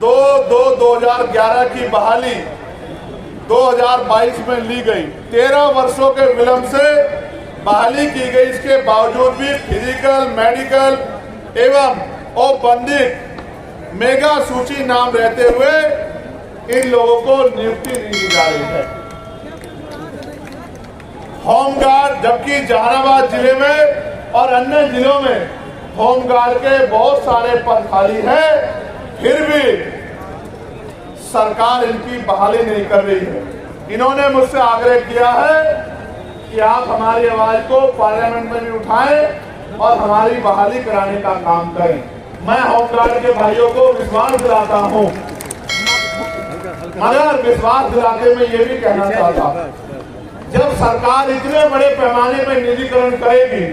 2011 की बहाली 2022 में ली गई। 13 वर्षों के विलंब से बहाली की गई। इसके बावजूद भी फिजिकल, मेडिकल एवं औपबंधिक मेगा सूची नाम रहते हुए इन लोगों को नियुक्ति नहीं दी जा रही है। होमगार्ड, जबकि जहानाबाद जिले में और अन्य जिलों में होमगार्ड के बहुत सारे पद खाली हैं, फिर भी सरकार इनकी बहाली नहीं कर रही है। इन्होंने मुझसे आग्रह किया है कि आप हमारी आवाज को पार्लियामेंट में भी उठाएं और हमारी बहाली कराने का काम करें। मैं होमगार्ड के भाइयों को विश्वास दिलाता हूं, मगर विश्वास दिलाते में ये भी कहना चाहता हूं, जब सरकार इतने बड़े पैमाने पर निजीकरण करेगी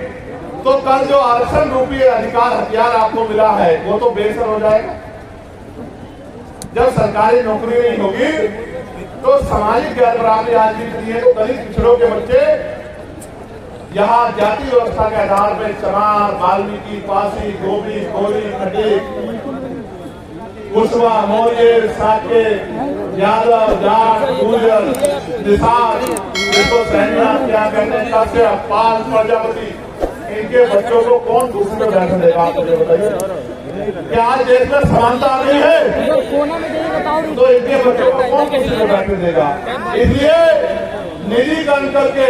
तो कल जो आरक्षण रूपी अधिकार हथियार आपको मिला है वो तो बेअसर हो जाएगा। जब सरकारी नौकरी नहीं होगी तो सामाजिक गैर बराबरी आज भी है। तो दलित पिछड़ों के बच्चे यहाँ जाति व्यवस्था के आधार पर चमार, वाल्मीकि, पासी, गोभी, कोली, खटीक, कुशवा, मौर्य, साके, यादव, जाट, गुर्जर, निषाद, जिसको सैन्या क्या कहते हैं, कश्यप, पाल, प्रजापति, इनके बच्चों को कौन कुर्सी पर बैठने देगा? आप मुझे बताइए। क्या आज देश में समानता आ गई है? तो इनके बच्चों को कौन कुर्सी पर बैठने देगा? इसलिए निजीकरण करके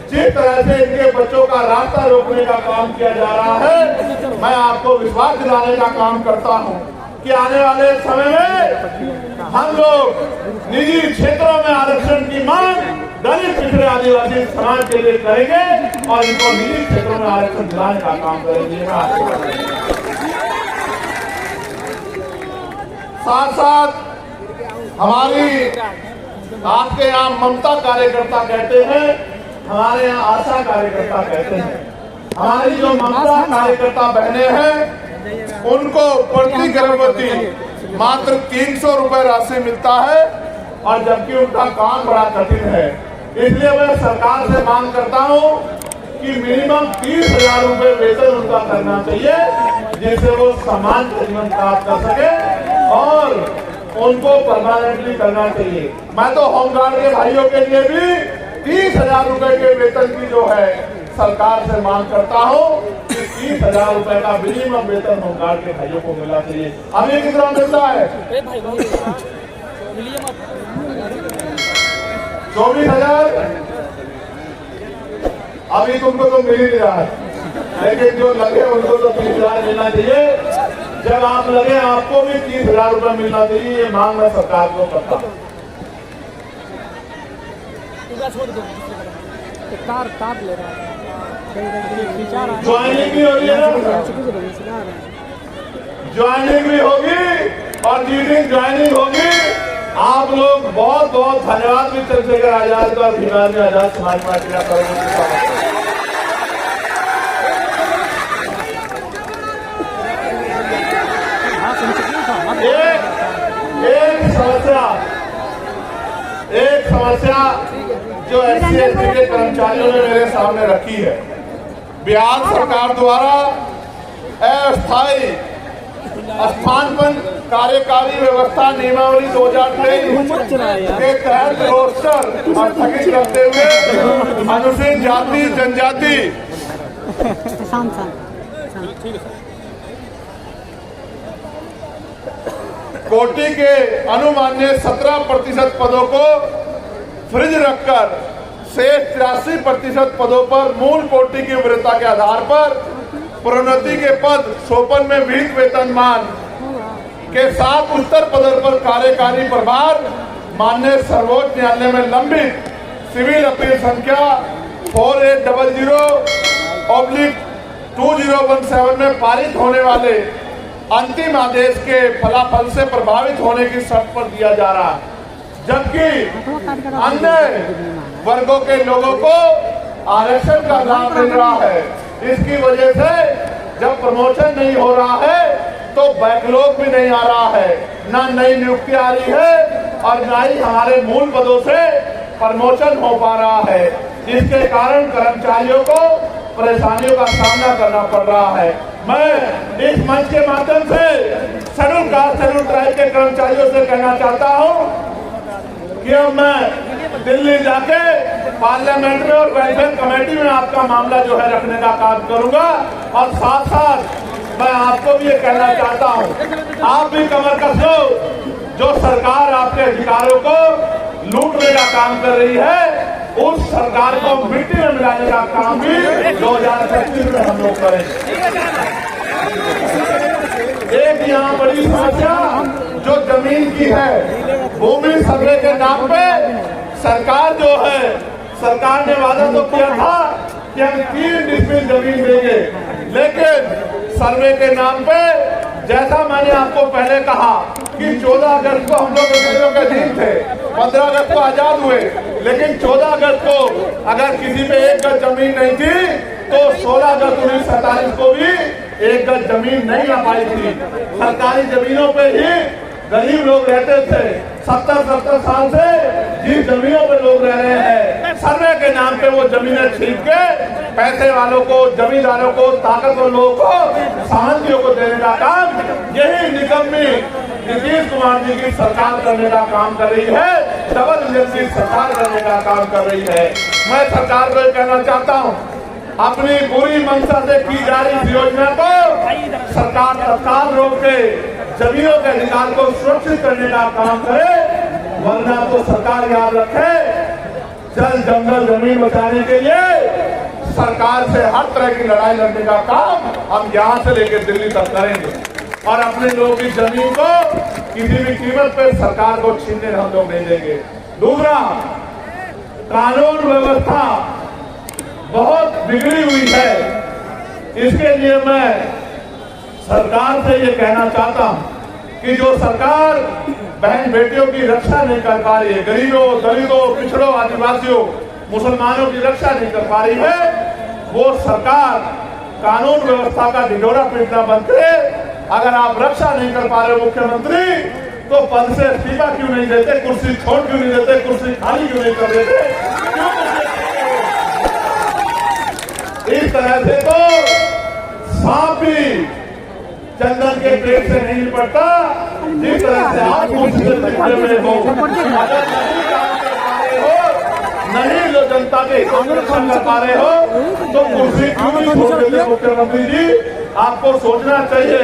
जिस तरह से इनके बच्चों का रास्ता रोकने का काम किया जा रहा है, मैं आपको विश्वास दिलाने का काम करता हूं कि आने वाले समय में हम लोग निजी क्षेत्रों में आरक्षण की मांग दलित, पिछड़े, आदिवासी समाज के लिए करेंगे और इनको निजी क्षेत्रों में आरक्षण दिलाने का काम करेंगे। साथ साथ हमारी आपके यहाँ ममता कार्यकर्ता कहते हैं, हमारे यहाँ आशा कार्यकर्ता कहते हैं। हमारी जो ममता कार्यकर्ता बहनें हैं उनको प्रति गर्भवती मात्र 300 रुपए राशि मिलता है, और जबकि उनका काम बड़ा कठिन है। इसलिए मैं सरकार से मांग करता हूं कि मिनिमम 30,000 रुपए वेतन उनका करना चाहिए, जिससे वो सम्मान का जीवन प्राप्त कर सके और उनको परमानेंटली करना चाहिए। मैं तो होमगार्ड के भाइयों के लिए भी 30,000 रुपए के वेतन की जो है सरकार से मांग करता हूं कि 30,000 रुपए का मिनिमम वेतन होमगार्ड के भाइयों को मिलना चाहिए। अभी कितना मिलता है? 24,000। अभी तुमको तो मिल ही नहीं रहा है, लेकिन जो लगे उनको तो 30,000 मिलना चाहिए। जब आप लगे आपको भी 30,000 रुपए मिलना चाहिए, ये मांग मैं सरकार को करता हूं। ज्वाइनिंग भी हो रही है ना, ज्वाइनिंग भी होगी और लीडिंग ज्वाइनिंग होगी। आप लोग बहुत बहुत धन्यवाद भी चंद्रशेखर आजाद का, भीमाजी आजाद समाज पार्टी का करेंगे। एक समस्या जो SC/ST के कर्मचारियों ने मेरे सामने रखी है, बिहार सरकार द्वारा अस्थायी स्थानांतरण कार्यकारी व्यवस्था नियमावली 2023 के तहत रोस्टर स्थगित करते हुए अनुसूचित जाति जनजाति कोटि के अनुमान्य 17% पदों को फ्रिज रखकर शेष 83% पदों पर मूल कोटि की वरीयता के आधार पर प्रोन्नति के पद 54 में विहित वेतनमान के साथ उच्चतर पदों पर कार्यकारी प्रभार माननीय सर्वोच्च न्यायालय में लंबित सिविल अपील संख्या 4800/2017 में पारित होने वाले अंतिम आदेश के फलाफल से प्रभावित होने की शर्त पर दिया जा रहा है, जबकि अन्य वर्गों के लोगों को आरक्षण का लाभ मिल रहा है। इसकी वजह से जब प्रमोशन नहीं हो रहा है तो बैकलॉग भी नहीं आ रहा है, ना नई नियुक्ति आ रही है और ना ही हमारे मूल पदों से प्रमोशन हो पा रहा है, जिसके कारण कर्मचारियों को परेशानियों का सामना करना पड़ रहा है। मैं इस मंच के माध्यम से शेड्यूल कास्ट शेड्यूल ट्राइब के कर्मचारियों से कहना चाहता हूं कि अब मैं दिल्ली जाके पार्लियामेंट में और वेलफेयर कमेटी में आपका मामला जो है रखने का काम करूंगा। और साथ साथ मैं आपको भी ये कहना चाहता हूं, आप भी कमर कस लो। जो सरकार आपके अधिकारों को लूटने का काम कर रही है, उस सरकार को मिट्टी में मिलाने का काम भी 2025 में हम लोग करेंगे। एक यहाँ बड़ी समस्या जो जमीन की है, भूमि सर्वे के नाम पे सरकार जो है, सरकार ने वादा तो किया था कि हम 3 डिसमिल जमीन देंगे, लेकिन सर्वे के नाम पे, जैसा मैंने आपको पहले कहा कि 14 अगस्त को हम लोग अंग्रेजों के दिन थे, 15 अगस्त को आजाद हुए, लेकिन 14 अगस्त को अगर किसी पे 1 गज जमीन नहीं थी तो 16 अगस्त 1947 को भी 1 गज जमीन नहीं आ पाई थी। सरकारी जमीनों पे ही गरीब लोग रहते थे। 70 साल से जिस जमीनों पे लोग रह रहे हैं, सर्वे के नाम पे वो जमीनें छीन के पैसे वालों को, जमींदारों को, ताकतवर लोगों को, सामंतियों को देने का काम यही निकम्मी नीतीश कुमार जी की सरकार करने का काम कर रही है, डबल इंजन की सरकार करने का काम कर रही है। मैं सरकार को कहना चाहता हूँ, अपनी बुरी मंशा से की जा रही इस योजना को सरकार तत्काल रोक के जमीनों के अधिकार को सुरक्षित करने का काम करे, वरना तो सरकार याद रखे, जल जंगल जमीन बचाने के लिए सरकार से हर तरह की लड़ाई लड़ने का काम हम यहाँ से लेकर दिल्ली तक करेंगे और अपने लोगों की जमीन को किसी भी कीमत पर सरकार को छीनने हम लोग नहीं देंगे। दूसरा, कानून व्यवस्था बहुत बिगड़ी हुई है। इसके लिए मैं सरकार से ये कहना चाहता हूं कि जो सरकार बहन बेटियों की रक्षा नहीं कर पा रही है, गरीबों, दलितों, पिछड़ों, आदिवासियों, मुसलमानों की रक्षा नहीं कर पा रही है, वो सरकार कानून व्यवस्था का ढिढोरा पीटना बंद करे। अगर आप रक्षा नहीं कर पा रहे मुख्यमंत्री, तो पद से इस्तीफा क्यों नहीं देते, कुर्सी छोड़ क्यों नहीं देते, कुर्सी खाली क्यों नहीं कर देते? इस तरह से तो सांप भी चंदन के पेट से नहीं निपटता, जिस तरह से आप कुर्सी से निकले हुए हो। अगर नहीं काम कर पा रहे हो, नहीं जो जनता के हित में काम कर पा रहे हो, तो कुर्सी क्यों नहीं छोड़ देते मुख्यमंत्री जी? आपको सोचना चाहिए।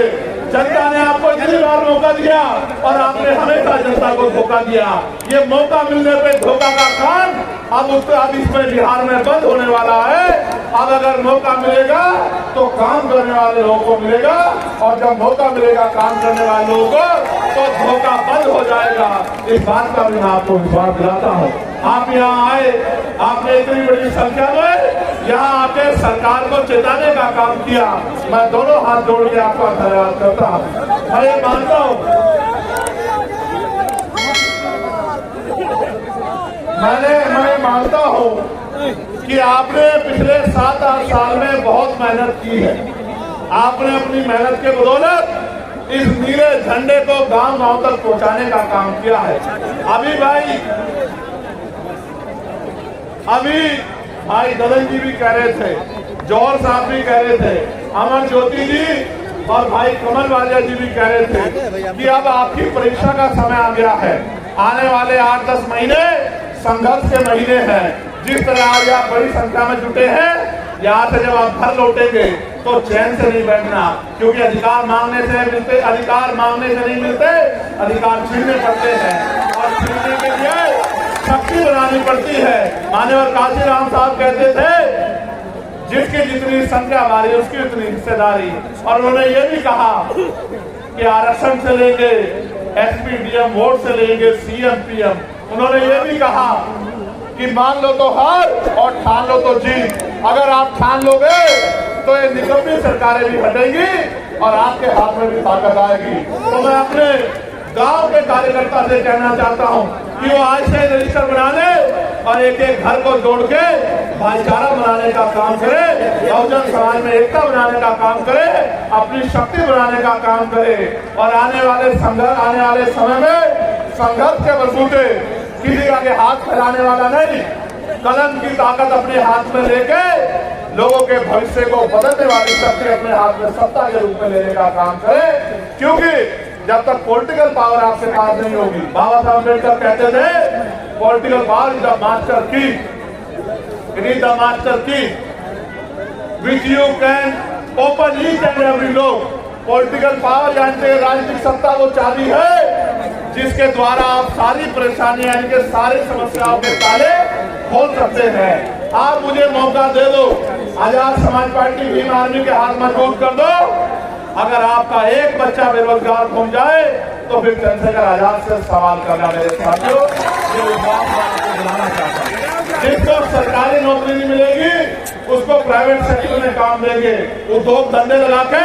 जनता ने आपको इतनी बार मौका दिया और आपने हमेशा जनता को धोखा दिया। ये मौका मिलने पे धोखा का काम अब इसमें बिहार में बंद होने वाला है। अब अगर मौका मिलेगा तो काम करने वाले लोगों को मिलेगा, और जब मौका मिलेगा काम करने वाले लोगों को तो धोखा बंद हो जाएगा। इस बात का भी मैं आपको विश्वास दिलाता हूँ। आप यहाँ आए, आपने इतनी बड़ी संख्या में यहाँ आके सरकार को चेताने का काम किया। मैं दोनों हाथ जोड़ के आपका धन्यवाद करता हूँ। मैं ये मानता हूँ, मैं मानता हूँ कि आपने पिछले 7-8 साल में बहुत मेहनत की है। आपने अपनी मेहनत के बदौलत इस नीले झंडे को गांव-गांव तक पहुंचाने का काम किया है। अभी भाई दलन जी भी कह रहे थे, जौहर साहब भी कह रहे थे, अमर ज्योति जी और भाई कमल वालिया जी भी कह रहे थे कि अब आपकी परीक्षा का समय आ गया है। आने वाले 8-10 महीने संघर्ष के महीने हैं। जिस तरह आज आप बड़ी संख्या में जुटे हैं, यहाँ से जब आप घर लौटेंगे तो चैन से नहीं बैठना, क्योंकि अधिकार मांगने से मिलते, अधिकार मांगने से नहीं मिलते, अधिकार छीनने पड़ते हैं और छीनने के लिए शक्ति बनानी पड़ती है। माननीय काशीराम साहब कहते थे, जिसकी जितनी संख्या हमारी उसकी उतनी हिस्सेदारी। और उन्होंने ये भी कहा कि आरक्षण से लेंगे, एसपी डीएम वोट से लेंगे, सीएम पीएम। उन्होंने ये भी कहा कि मान लो तो हार और ठान लो तो जीत। अगर आप ठान लोगे तो ये निकम्मी सरकारें भी हटेंगी और आपके हाथ में भी ताकत आएगी। तो मैं अपने गांव के कार्यकर्ता से कहना चाहता हूं कि वो आज से रजिस्टर बनाने और एक एक घर को जोड़ के भाईचारा बनाने का काम करे, बहुजन समाज में एकता बनाने का काम करे, अपनी शक्ति बनाने का काम करे और आने वाले समय में संघर्ष के बलबूते किसी आगे हाथ फैलाने वाला नहीं, कलम की ताकत अपने हाथ में लेके लोगों के भविष्य को बदलने वाली शक्ति अपने हाथ में सत्ता के रूप में लेने का काम करे। क्योंकि जब तक पॉलिटिकल पावर आपके पास नहीं होगी, बाबा साहब अम्बेडकर कहते थे political power is the master की, इट इज द मास्टर की which you can open each and every lock. Political power यानी कि राजनीतिक सत्ता वो चाबी है जिसके द्वारा आप सारी परेशानियां यानी कि सारी समस्याओं के ताले खोल सकते हैं। आप मुझे मौका दे दो, आजाद समाज पार्टी भीम आर्मी के हाथ मजबूत कर दो। अगर आपका एक बच्चा बेरोजगार घूम जाए तो फिर चंद्रशेखर आजाद से सवाल करना मेरे साथियों, ये बात मैं आपको बुलाना चाहता हूँ। जिसको सरकारी नौकरी नहीं मिलेगी उसको प्राइवेट सेक्टर में काम देंगे, उद्योग धंधे लगा के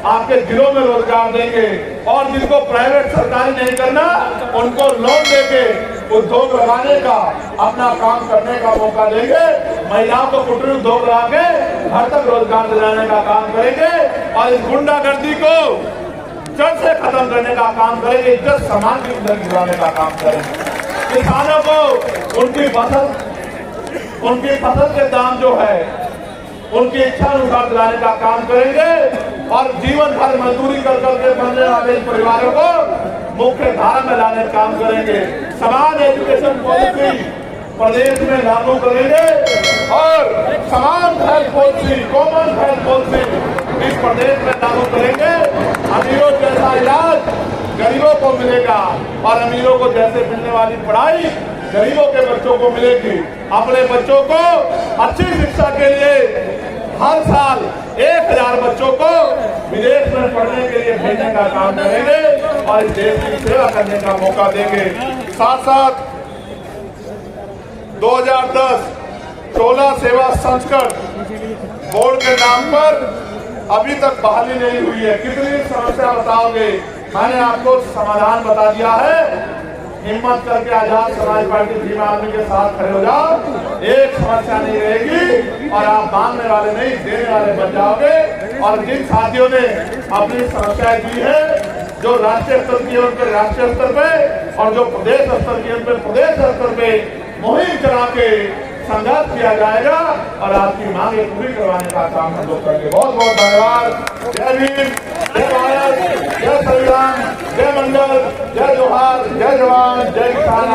आपके जिलों में रोजगार देंगे, और जिसको प्राइवेट सरकारी नहीं करना उनको लोन देके उद्योग लगाने का अपना काम करने का मौका देंगे। महिलाओं को कुटीर उद्योग लगा के घर तक रोजगार दिलाने का काम करेंगे और इस गुंडागर्दी को जड़ से खत्म करने का काम करेंगे, इज्जत सम्मान की जिंदगी दिलाने का काम करेंगे। किसानों को उनकी फसल के दाम जो है उनकी इच्छा अनुसार दिलाने का काम करेंगे और जीवन भर मजदूरी कर करके बनने वाले परिवारों को मुख्य धारा में लाने का काम करेंगे। समान एजुकेशन पॉलिसी प्रदेश में लागू करेंगे और समान health policy, common health policy इस प्रदेश में लागू करेंगे। अमीरों जैसा इलाज गरीबों को मिलेगा और अमीरों को जैसे मिलने वाली पढ़ाई गरीबों के बच्चों को मिलेगी। अपने बच्चों को अच्छी शिक्षा के लिए हर साल 1000 बच्चों को विदेश में पढ़ने के लिए भेजने का काम करेंगे और इस देश की सेवा करने का मौका देंगे। साथ साथ 2010 टोला सेवा संस्करण बोर्ड के नाम पर अभी तक बहाली नहीं हुई है। कितनी समस्या बताओगे? मैंने आपको समाधान बता दिया है। हिम्मत करके आजाद समाज पार्टी भीम आर्मी के साथ खड़े हो जाओ, एक समस्या नहीं रहेगी और आप मांगने वाले नहीं देने वाले बन जाओगे। और जिन साथियों ने अपनी समस्याएं दी है, जो राष्ट्रीय स्तर की उन पर राष्ट्रीय स्तर पे और जो प्रदेश स्तर की उन पर प्रदेश स्तर पे मुहिम चला के संघर्ष किया जाएगा और आपकी मांगे पूरी करवाने का काम हम लोग करेंगे। बहुत बहुत धन्यवाद। जय भीम, जय भारत, जय संविधान, जय मंडल, जय जोहार, जय जवान, जय किसान।